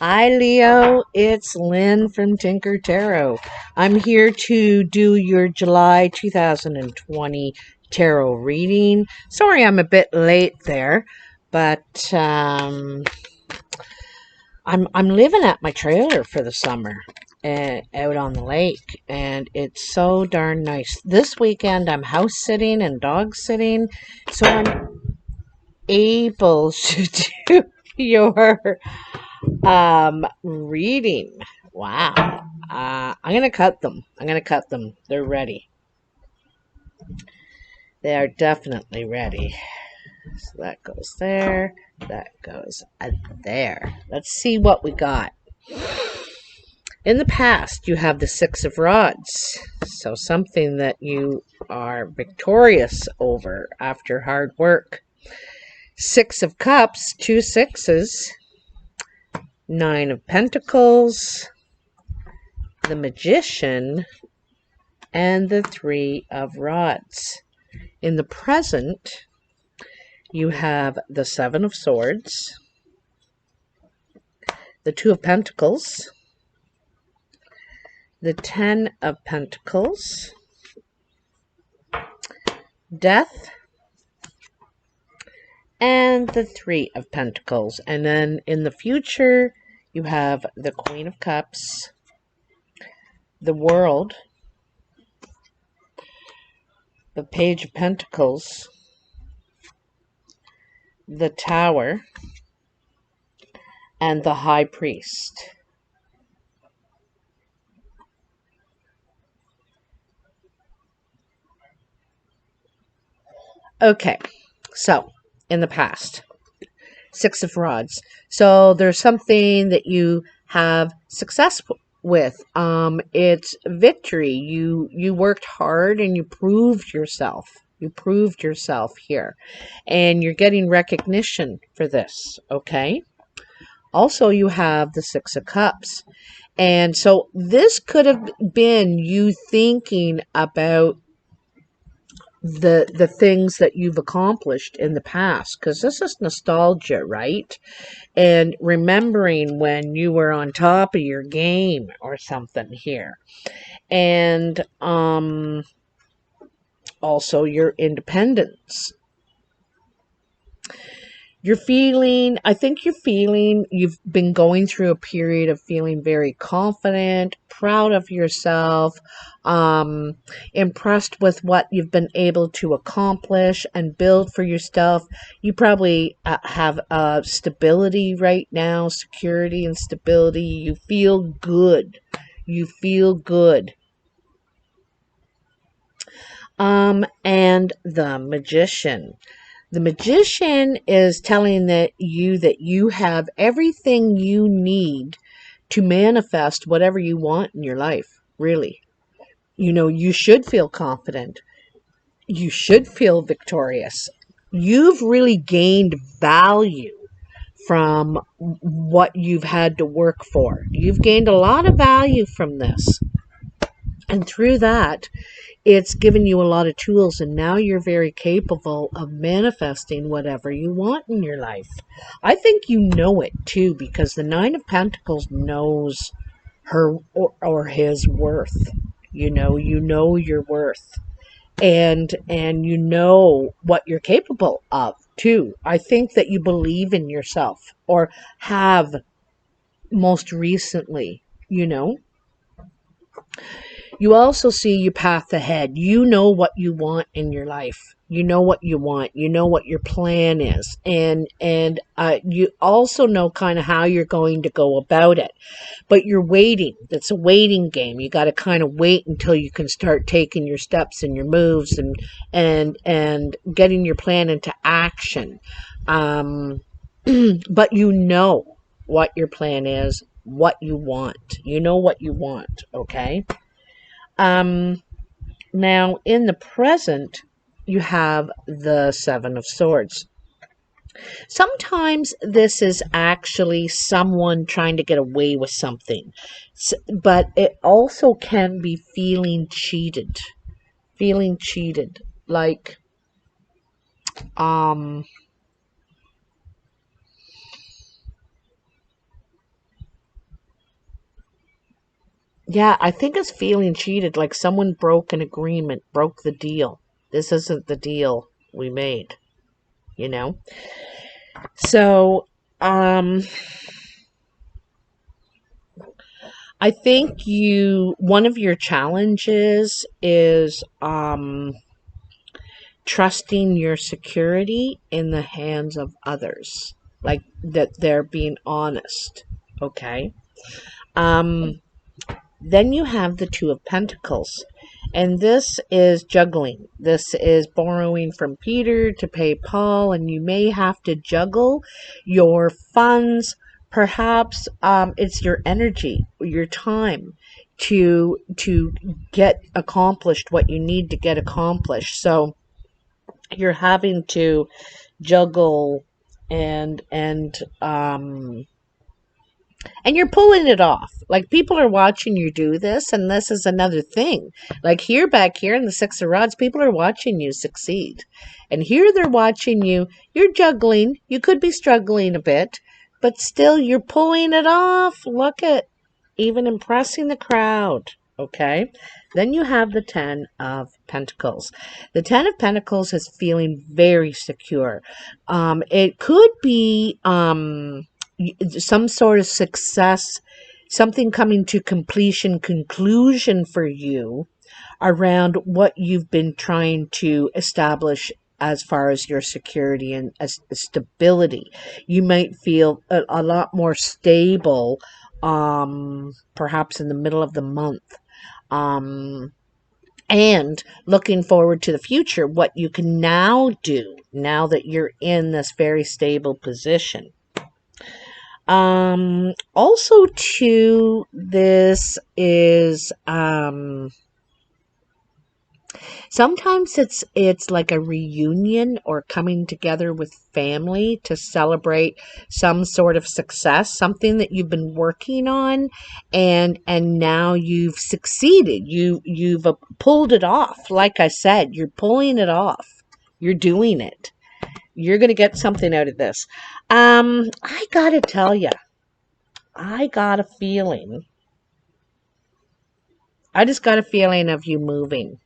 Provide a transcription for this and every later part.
Hi, Leo. It's Lynn from Tinker Tarot. I'm here to do your July 2020 tarot reading. Sorry I'm a bit late there, but I'm living at my trailer for the summer out on the lake, and it's so darn nice. This weekend I'm house sitting and dog sitting, so I'm able to do your reading. Wow. I'm gonna cut them. They're ready. They are definitely ready. So that goes there. That goes there. Let's see what we got. In the past, you have the Six of Rods. So something that you are victorious over after hard work. Six of Cups, two sixes. Nine of Pentacles. The Magician, and the Three of Rods. In the present, you have the Seven of Swords, the Two of Pentacles, the Ten of Pentacles, Death, and the Three of Pentacles. And then in the future, you have the Queen of Cups, the World, the Page of Pentacles, the Tower, and the High Priest. Okay, so in the past, Six of Rods. So there's something that you have success with. It's victory. You worked hard and you proved yourself. You proved yourself here, and you're getting recognition for this. Okay. Also, you have the Six of Cups. And so this could have been you thinking about the things that you've accomplished in the past, because this is nostalgia, right? And remembering when you were on top of your game or something here. And also your independence. I think you've been going through a period of feeling very confident, proud of yourself, impressed with what you've been able to accomplish and build for yourself. You probably have stability right now, security and stability. You feel good. You feel good. And the Magician. The Magician is telling that you have everything you need to manifest whatever you want in your life, really. You should feel confident. You should feel victorious. You've really gained value from what you've had to work for. You've gained a lot of value from this. And through that, it's given you a lot of tools, and now you're very capable of manifesting whatever you want in your life. I think you know it too, because the Nine of Pentacles knows her or his worth. You know your worth, and you know what you're capable of too. I think that you believe in yourself, or have most recently. You also see your path ahead. You know what you want in your life. You know what you want. You know what your plan is. And you also know kind of how you're going to go about it. But you're waiting. It's a waiting game. You got to kind of wait until you can start taking your steps and your moves and getting your plan into action. But you know what your plan is, what you want. You know what you want, okay? Now, in the present, you have the Seven of Swords. Sometimes this is actually someone trying to get away with something, but it also can be feeling cheated. Feeling cheated. Like, um, Yeah, I think it's feeling cheated, like someone broke an agreement, broke the deal. This isn't the deal we made, you know? So, um, I think one of your challenges is trusting your security in the hands of others, like that they're being honest. Okay. Um, Then you have the Two of Pentacles. And this is juggling. This is borrowing from Peter to pay Paul, and you may have to juggle your funds. Perhaps it's your energy, your time to get accomplished what you need to get accomplished. So you're having to juggle and and you're pulling it off. Like people are watching you do this, and this is another thing. Like here, back here in the Six of Rods, people are watching you succeed. And here they're watching you. You're juggling. You could be struggling a bit, but still you're pulling it off. Look at even impressing the crowd. Okay. Then you have the Ten of Pentacles. The Ten of Pentacles is feeling very secure. It could be some sort of success, something coming to completion, conclusion for you around what you've been trying to establish as far as your security and stability. You might feel a lot more stable, perhaps in the middle of the month. Um, and looking forward to the future, what you can now do now that you're in this very stable position. Also too, this is, sometimes it's like a reunion or coming together with family to celebrate some sort of success, something that you've been working on, and now you've succeeded. You've pulled it off. Like I said, you're pulling it off. You're doing it. You're going to get something out of this. I got to tell you, I got a feeling. I just got a feeling of you moving.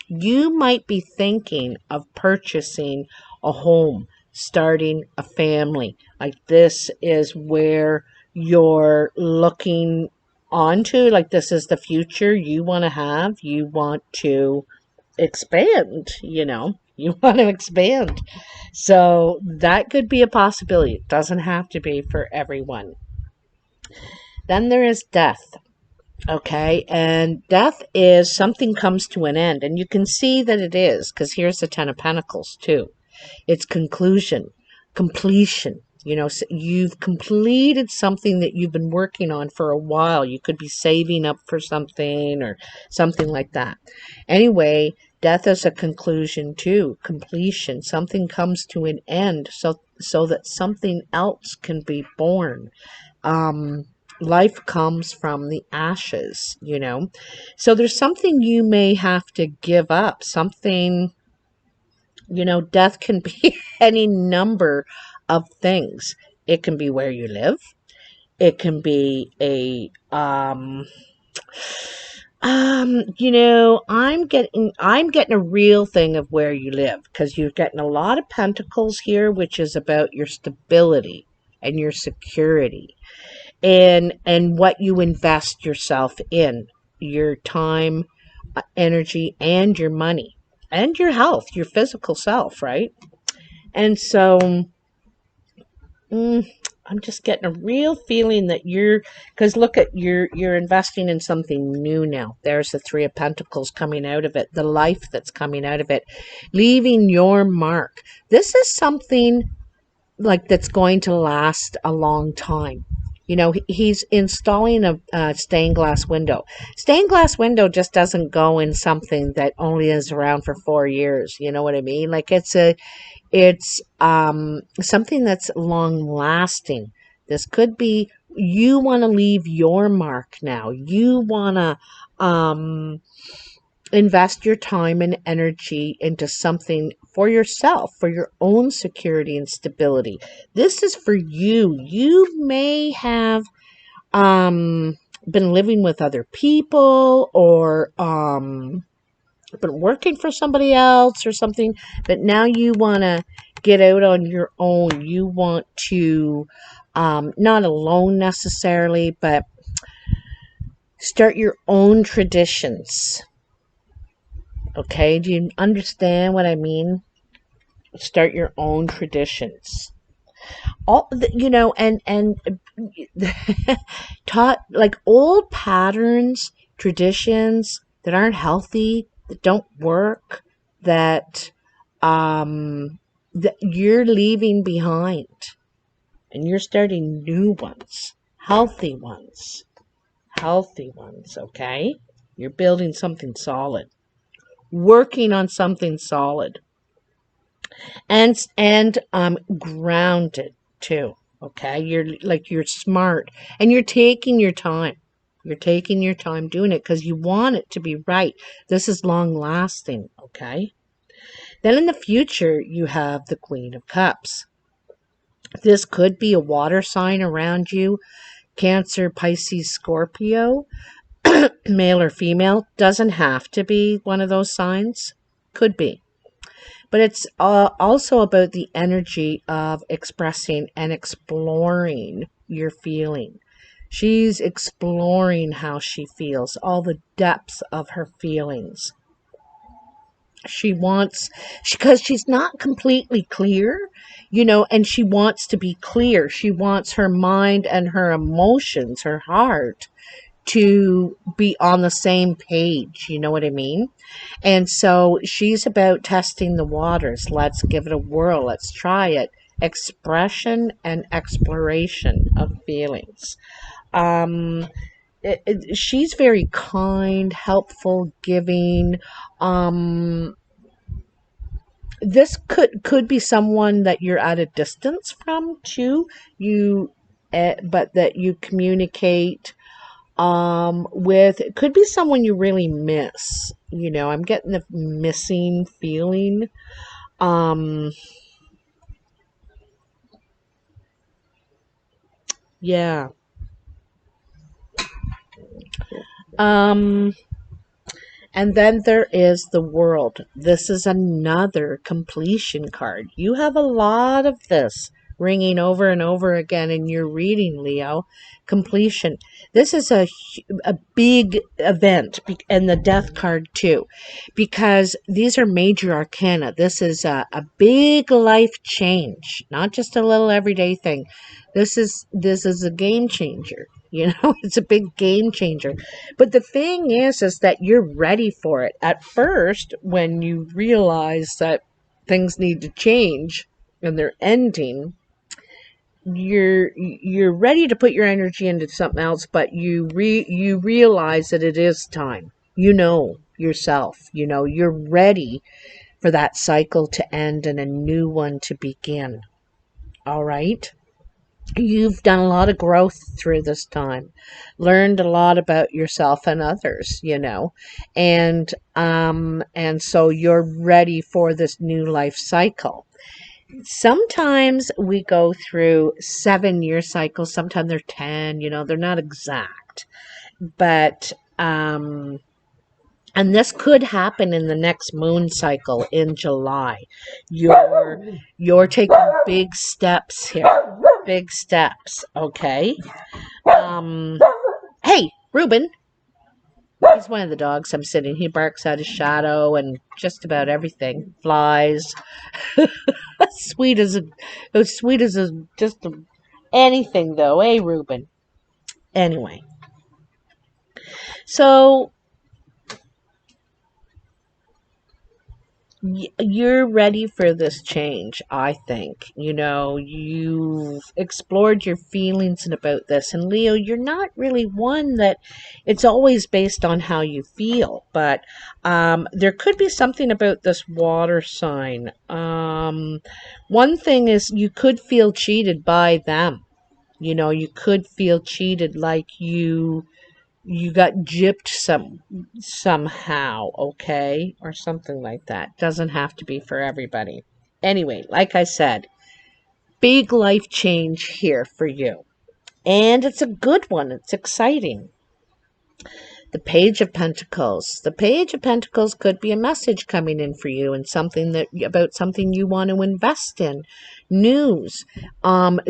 You might be thinking of purchasing a home, starting a family. Like this is where you're looking onto, like this is the future you want to have. You want to expand, you want to expand. So that could be a possibility. It doesn't have to be for everyone. Then there is death. Okay, and death is something comes to an end, and you can see that it is, because here's the Ten of Pentacles too. It's conclusion, completion. You've completed something that you've been working on for a while. You could be saving up for something or something like that. Anyway, death is a conclusion too, completion. Something comes to an end so that something else can be born. Um, Life comes from the ashes. So there's something you may have to give up, something, death can be any number of things. It can be where you live. It can be I'm getting a real thing of where you live, because you're getting a lot of pentacles here, which is about your stability and your security, and what you invest yourself in, your time, energy, and your money, and your health, your physical self, right? And so I'm just getting a real feeling that because look at, you're investing in something new now. There's the Three of Pentacles coming out of it, the life that's coming out of it, leaving your mark. This is something like that's going to last a long time. He's installing a stained glass window. Stained glass window just doesn't go in something that only is around for 4 years. You know what I mean? Like it's something that's long lasting. This could be, you want to leave your mark now. You want to invest your time and energy into something for yourself, for your own security and stability. This is for you. You may have been living with other people, or been working for somebody else or something, but now you want to get out on your own. You want to, not alone necessarily, but start your own traditions. Okay, do you understand what I mean? Start your own traditions. And taught like old patterns, traditions that aren't healthy, that don't work, that um that you're leaving behind, and you're starting new ones, healthy ones. Okay, you're building something solid, working on something solid, and grounded too. Okay, you're smart, and you're taking your time. You're taking your time doing it because you want it to be right. This is long lasting. Okay, then in the future you have the Queen of Cups. This could be a water sign around you: Cancer, Pisces, Scorpio, male or female. Doesn't have to be one of those signs, could be. But it's also about the energy of expressing and exploring your feeling. She's exploring how she feels, all the depths of her feelings. She wants, because she's not completely clear, and she wants to be clear. She wants her mind and her emotions, her heart, to be on the same page. You know what I mean? And so she's about testing the waters. Let's give it a whirl. Let's try it. Expression and exploration of feelings. Um, she's very kind, helpful, giving. Um, this could be someone that you're at a distance from too. But that you communicate with. It could be someone you really miss. I'm getting the missing feeling. um yeah. um And then there is the World. This is another completion card. You have a lot of this ringing over and over again in your reading, Leo. Completion. This is a big event, and the Death card too, because these are major arcana. This is a big life change, not just a little everyday thing. This is a game changer. It's a big game changer. But the thing is that you're ready for it. At first, when you realize that things need to change and they're ending, you're ready to put your energy into something else, but you realize that it is time. Yourself, you're ready for that cycle to end and a new one to begin. All right? You've done a lot of growth through this time, learned a lot about yourself and others, and so you're ready for this new life cycle. Sometimes we go through 7-year cycles, sometimes they're 10. They're not exact, but and this could happen in the next moon cycle in July. You're taking big steps here. Big steps, okay? Hey, Reuben. He's one of the dogs I'm sitting. He barks out his shadow and just about everything. Flies. Sweet as just anything though, eh, Reuben? Anyway. So you're ready for this change, I think. You've explored your feelings and about this. And Leo, you're not really one that it's always based on how you feel, but there could be something about this water sign. One thing is you could feel cheated by them. You could feel cheated, like you got gypped somehow, okay? Or something like that. Doesn't have to be for everybody. Anyway, like I said, big life change here for you. And it's a good one. It's exciting. The Page of Pentacles. The Page of Pentacles could be a message coming in for you and something that about something you want to invest in. News.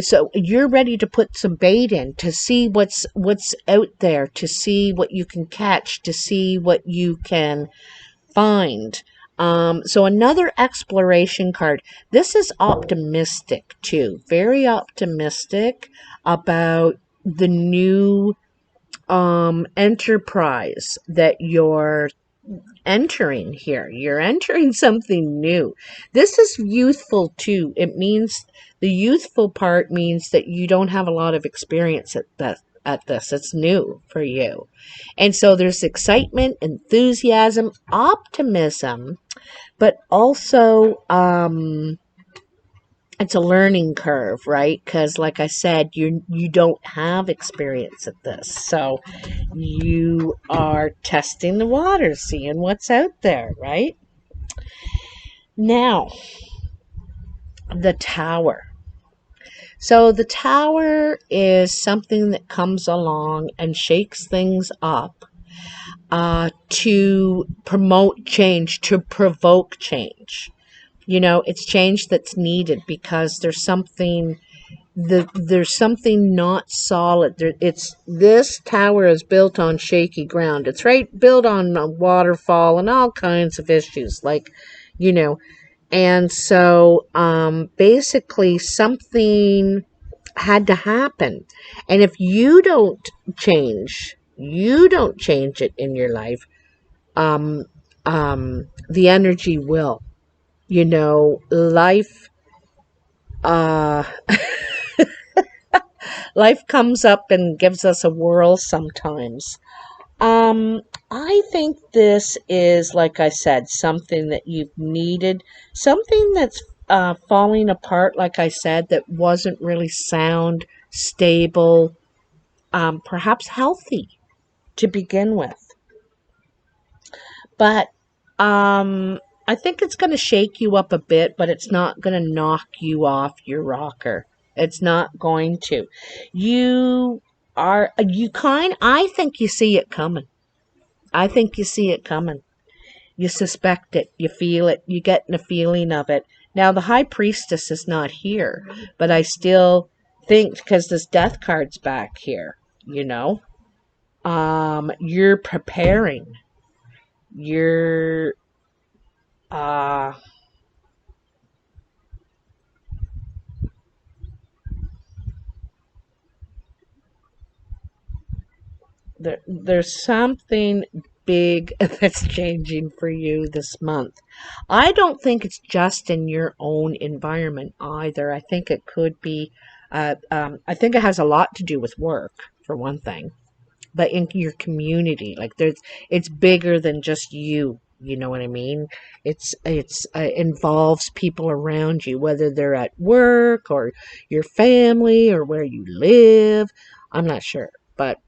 So you're ready to put some bait in to see what's out there, to see what you can catch, to see what you can find. So another exploration card. This is optimistic too. Very optimistic about the new enterprise that you're entering here. You're entering something new. This is youthful too. It means the youthful part means that you don't have a lot of experience at this. It's new for you. And so there's excitement, enthusiasm, optimism, but also it's a learning curve, right? Because like I said, you don't have experience at this. So you are testing the waters, seeing what's out there, right? Now, the Tower. So the Tower is something that comes along and shakes things up to promote change, to provoke change. You know, it's change that's needed because there's something not solid. It's this tower is built on shaky ground. It's built on a waterfall and all kinds of issues, like, you know. And so basically something had to happen. And if you don't change it in your life, the energy will. You know, uh life comes up and gives us a whirl sometimes. I think this is, like I said, something that you've needed, something that's falling apart, like I said, that wasn't really sound, stable, perhaps healthy to begin with. But I think it's going to shake you up a bit, but it's not going to knock you off your rocker. It's not going to. I think you see it coming. I think you see it coming. You suspect it. You feel it. You get the feeling of it. Now, the High Priestess is not here, but I still think, because this Death card's back here, you know, you're preparing. You're, uh, there's something big that's changing for you this month. I don't think it's just in your own environment either. I think it could be, I think it has a lot to do with work, for one thing, but in your community. Like it's bigger than just you. You know what I mean? It's involves people around you, whether they're at work or your family or where you live. I'm not sure, but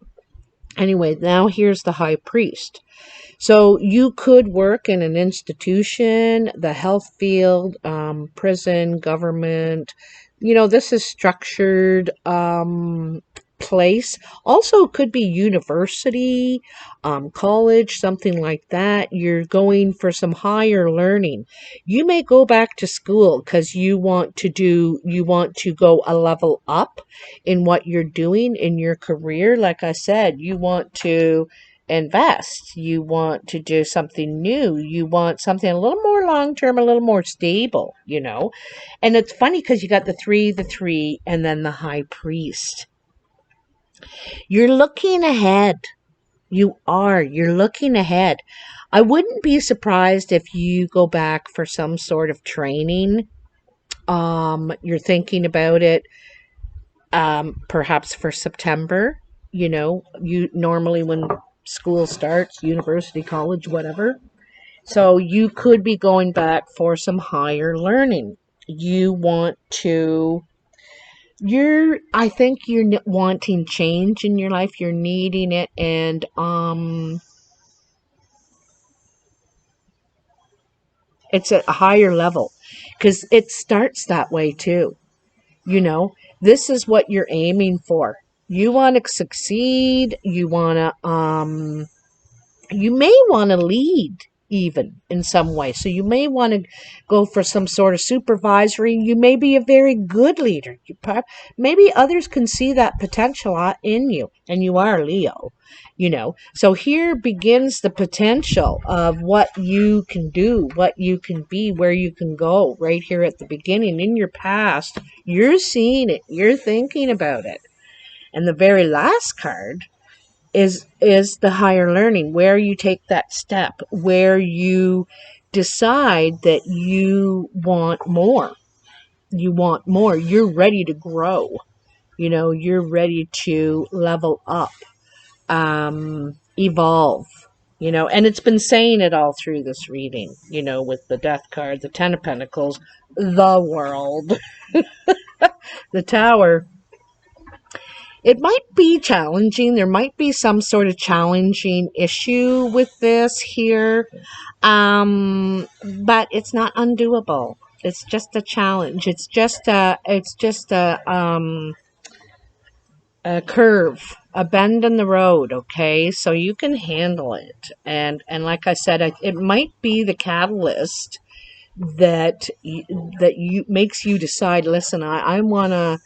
anyway, now here's the High Priest. So you could work in an institution, the health field, prison, government. You know, this is structured place. Also could be university, college, something like that. You're going for some higher learning. You may go back to school because you want to go a level up in what you're doing in your career. Like I said, you want to invest. You want to do something new. You want something a little more long term, a little more stable, you know. And it's funny because you got the three, and then the High Priest. You're looking ahead. You are. You're looking ahead. I wouldn't be surprised if you go back for some sort of training. You're thinking about it, perhaps for September. You know, you normally when school starts, university, college, whatever. So you could be going back for some higher learning. You want to I think you're wanting change in your life. You're needing it, and it's at a higher level because it starts that way too. You know, this is what you're aiming for. You want to succeed. You may want to lead even in some way. So you may want to go for some sort of supervisory. You may be a very good leader. Maybe others can see that potential in you, and you are Leo, So here begins the potential of what you can do, what you can be, where you can go right here at the beginning. In your past, you're seeing it, you're thinking about it. And the very last card is the higher learning, where you take that step, where you decide that you want more. You want more. You're ready to grow. You're ready to level up, evolve. And it's been saying it all through this reading, with the Death card, the Ten of Pentacles, the World, the Tower. It might be challenging. There might be some sort of challenging issue with this here. But it's not undoable. It's just a challenge. It's just a curve, a bend in the road. Okay. So you can handle it. And like I said, it might be the catalyst that you makes you decide, listen, I want to,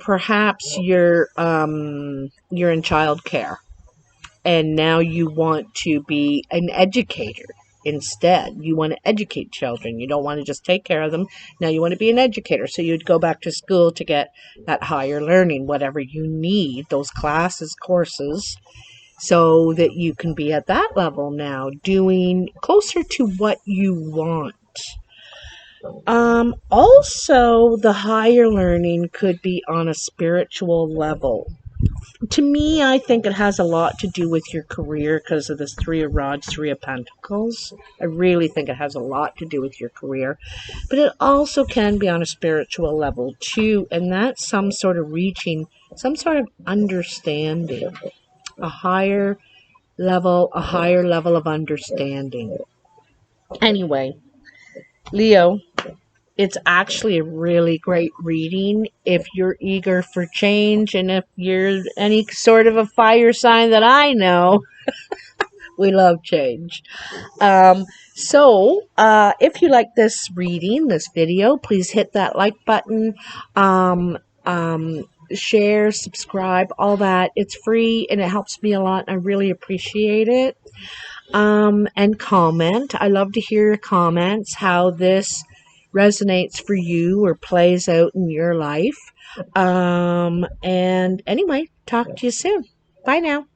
perhaps you're in childcare and now you want to be an educator instead. You want to educate children. You don't want to just take care of them. Now you want to be an educator. So you'd go back to school to get that higher learning, whatever you need, those classes, courses, so that you can be at that level now, doing closer to what you want. Also, the higher learning could be on a spiritual level. To me, I think it has a lot to do with your career because of this Three of Rods, Three of Pentacles. I really think it has a lot to do with your career. But it also can be on a spiritual level too, and that's some sort of reaching, some sort of understanding, a higher level of understanding. Anyway, Leo, it's actually a really great reading if you're eager for change, and if you're any sort of a fire sign that I know, we love change. If you like this reading, this video, please hit that like button, share, subscribe, all that. It's free and it helps me a lot. I really appreciate it. And comment. I love to hear your comments, how this resonates for you or plays out in your life. And anyway, talk to you soon. Bye now.